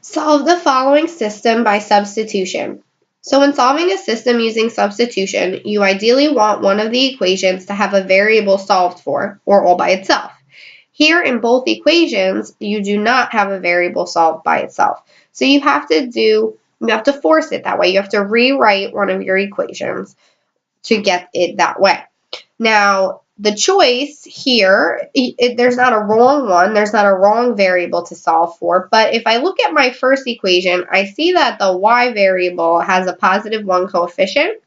Solve the following system by substitution. So when solving a system using substitution, you ideally want one of the equations to have a variable solved for, or all by itself. Here in both equations, you do not have a variable solved by itself. So you have to force it that way. You have to rewrite one of your equations to get it that way. Now, the choice here, there's not a wrong one, there's not a wrong variable to solve for, but if I look at my first equation, I see that the y variable has a positive 1 coefficient,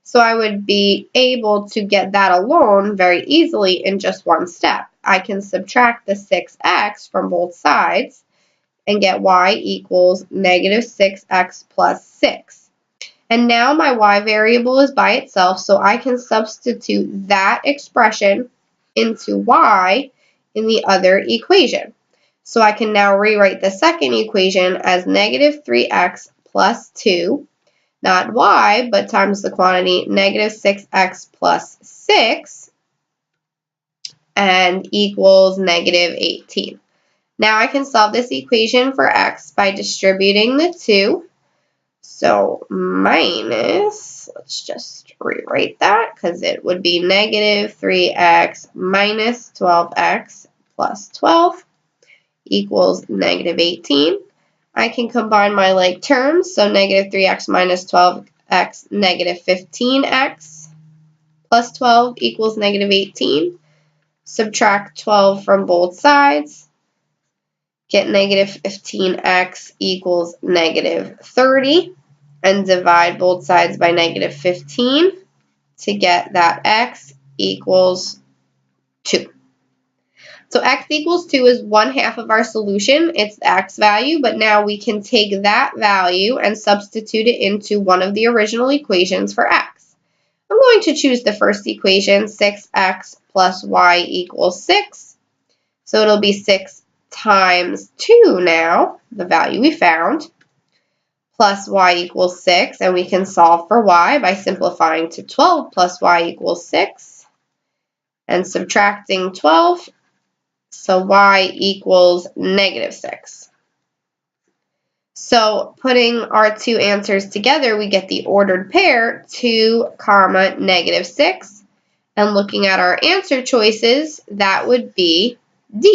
so I would be able to get that alone very easily in just one step. I can subtract the 6x from both sides and get y equals negative 6x plus 6. And now my y variable is by itself, so I can substitute that expression into y in the other equation. So I can now rewrite the second equation as negative 3x plus 2, not y, but times the quantity negative 6x plus 6, and equals negative 18. Now I can solve this equation for x by distributing the 2. So minus, let's just rewrite that because it would be negative 3x minus 12x plus 12 equals negative 18. I can combine my like terms, so negative 3x minus 12x, negative 15x plus 12 equals negative 18. Subtract 12 from both sides. Get negative 15x equals negative 30, and divide both sides by negative 15 to get that x equals 2. So x equals 2 is 1/2 of our solution. It's the x value, but now we can take that value and substitute it into one of the original equations for x. I'm going to choose the first equation, 6x plus y equals 6. So it'll be 6 times 2 now, the value we found, plus y equals 6, and we can solve for y by simplifying to 12 plus y equals 6, and subtracting 12, so y equals negative 6. So putting our two answers together, we get the ordered pair 2, negative 6, and looking at our answer choices, that would be D.